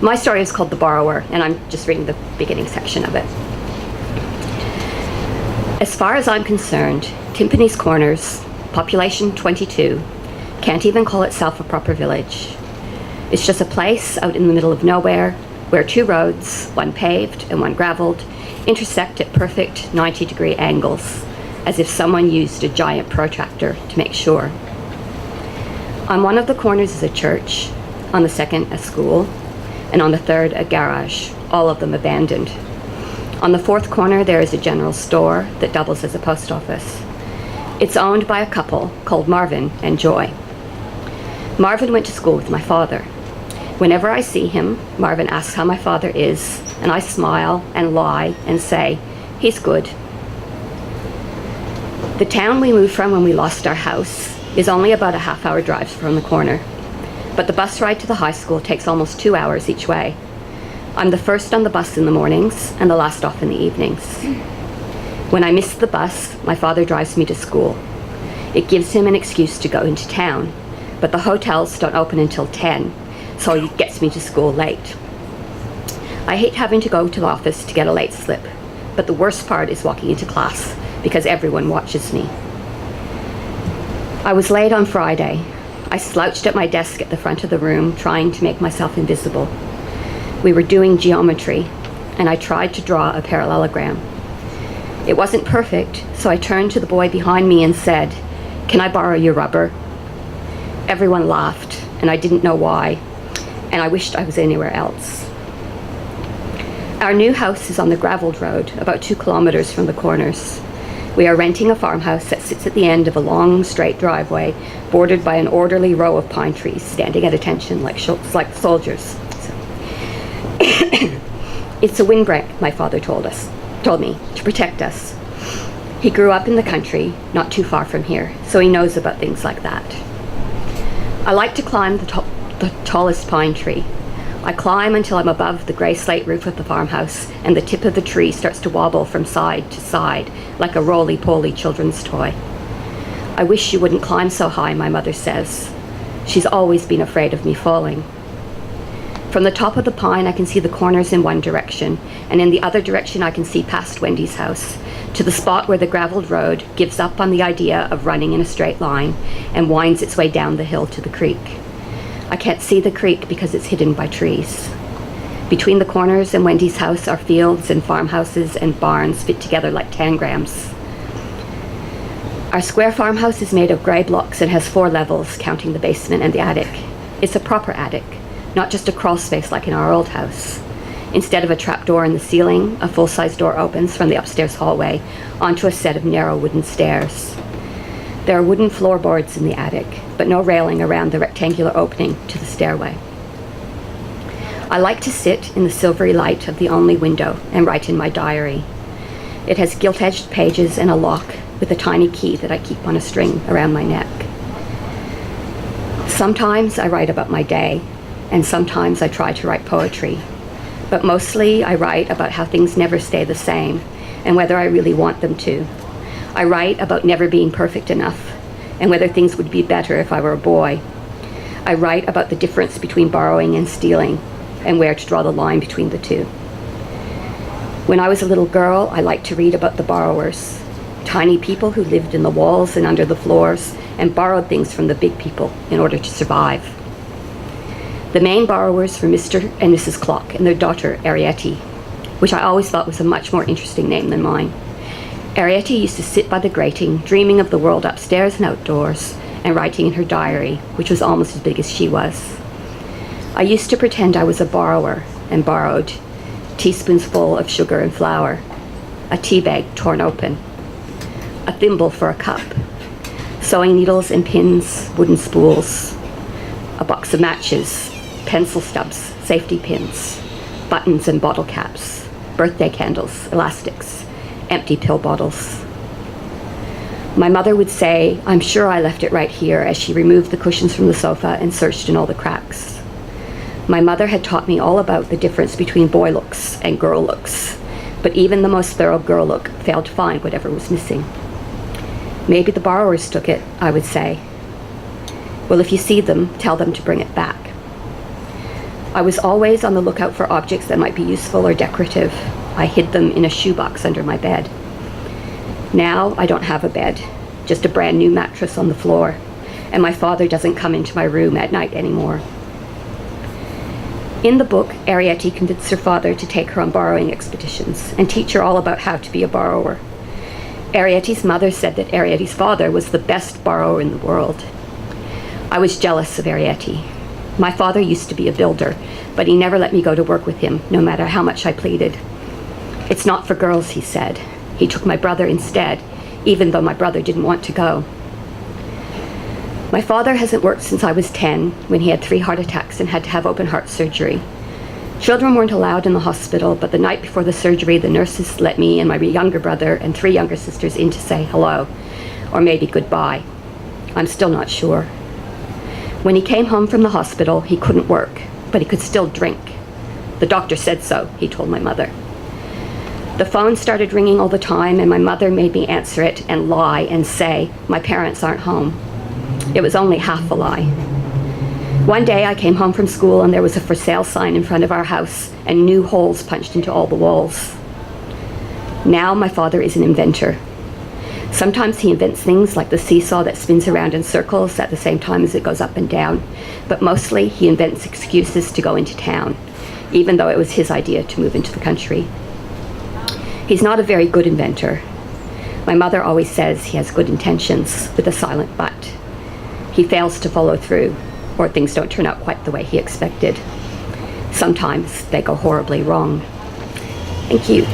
My story is called The Borrower, and I'm just reading the beginning section of it. As far as I'm concerned, Timpany's Corners, population 22, can't even call itself a proper village. It's just a place out in the middle of nowhere where two roads, one paved and one graveled, intersect at perfect 90-degree angles, as if someone used a giant protractor to make sure. On one of the corners is a church, on the second a school, and on the third a garage, all of them abandoned. On the fourth corner there is a general store that doubles as a post office. It's owned by a couple called Marvin and Joy. Marvin went to school with my father. Whenever I see him, Marvin asks how my father is, and I smile and lie and say, he's good. The town we moved from when we lost our house is only about a half-hour drive from the corner, but the bus ride to the high school takes almost 2 hours each way. I'm the first on the bus in the mornings and the last off in the evenings. When I miss the bus, my father drives me to school. It gives him an excuse to go into town, but the hotels don't open until 10, so he gets me to school late. I hate having to go to the office to get a late slip, but the worst part is walking into class because everyone watches me. I was late on Friday. I slouched at my desk at the front of the room, trying to make myself invisible. We were doing geometry, and I tried to draw a parallelogram. It wasn't perfect, so I turned to the boy behind me and said, "Can I borrow your rubber?" Everyone laughed, and I didn't know why, and I wished I was anywhere else. Our new house is on the graveled road, about 2 kilometers from the corners. We are renting a farmhouse that sits at the end of a long, straight driveway, bordered by an orderly row of pine trees, standing at attention like soldiers. It's a windbreak, my father told me, to protect us. He grew up in the country, not too far from here, so he knows about things like that. I like to climb the tallest pine tree. I climb until I'm above the grey slate roof of the farmhouse, and the tip of the tree starts to wobble from side to side like a roly-poly children's toy. I wish you wouldn't climb so high, my mother says. She's always been afraid of me falling. From the top of the pine, I can see the corners in one direction, and in the other direction I can see past Wendy's house, to the spot where the graveled road gives up on the idea of running in a straight line and winds its way down the hill to the creek. I can't see the creek because it's hidden by trees. Between the corners and Wendy's house are fields and farmhouses and barns fit together like tangrams. Our square farmhouse is made of grey blocks and has 4 levels, counting the basement and the attic. It's a proper attic, not just a crawl space like in our old house. Instead of a trapdoor in the ceiling, a full-size door opens from the upstairs hallway onto a set of narrow wooden stairs. There are wooden floorboards in the attic, but no railing around the rectangular opening to the stairway. I like to sit in the silvery light of the only window and write in my diary. It has gilt-edged pages and a lock with a tiny key that I keep on a string around my neck. Sometimes I write about my day, and sometimes I try to write poetry. But mostly I write about how things never stay the same, and whether I really want them to. I write about never being perfect enough, and whether things would be better if I were a boy. I write about the difference between borrowing and stealing, and where to draw the line between the two. When I was a little girl, I liked to read about the borrowers, tiny people who lived in the walls and under the floors, and borrowed things from the big people in order to survive. The main borrowers were Mr. and Mrs. Clock and their daughter, Arietti, which I always thought was a much more interesting name than mine. Arietti used to sit by the grating, dreaming of the world upstairs and outdoors, and writing in her diary, which was almost as big as she was. I used to pretend I was a borrower and borrowed teaspoons full of sugar and flour, a tea bag torn open, a thimble for a cup, sewing needles and pins, wooden spools, a box of matches, pencil stubs, safety pins, buttons and bottle caps, birthday candles, elastics, empty pill bottles. My mother would say, "I'm sure I left it right here," as she removed the cushions from the sofa and searched in all the cracks. My mother had taught me all about the difference between boy looks and girl looks, but even the most thorough girl look failed to find whatever was missing. "Maybe the borrowers took it," I would say. "Well, if you see them, tell them to bring it back." I was always on the lookout for objects that might be useful or decorative. I hid them in a shoebox under my bed. Now I don't have a bed, just a brand new mattress on the floor, and my father doesn't come into my room at night anymore. In the book, Arrietty convinced her father to take her on borrowing expeditions and teach her all about how to be a borrower. Arrietty's mother said that Arrietty's father was the best borrower in the world. I was jealous of Arrietty. My father used to be a builder, but he never let me go to work with him, no matter how much I pleaded. "It's not for girls," he said. He took my brother instead, even though my brother didn't want to go. My father hasn't worked since I was 10, when he had 3 heart attacks and had to have open heart surgery. Children weren't allowed in the hospital, but the night before the surgery, the nurses let me and my younger brother and 3 younger sisters in to say hello, or maybe goodbye. I'm still not sure. When he came home from the hospital, he couldn't work, but he could still drink. The doctor said so, he told my mother. The phone started ringing all the time, and my mother made me answer it and lie and say, "My parents aren't home." It was only half a lie. One day I came home from school and there was a for sale sign in front of our house and new holes punched into all the walls. Now my father is an inventor. Sometimes he invents things like the seesaw that spins around in circles at the same time as it goes up and down, but mostly he invents excuses to go into town, even though it was his idea to move into the country. He's not a very good inventor. My mother always says he has good intentions, with a silent but. He fails to follow through, or things don't turn out quite the way he expected. Sometimes they go horribly wrong. Thank you.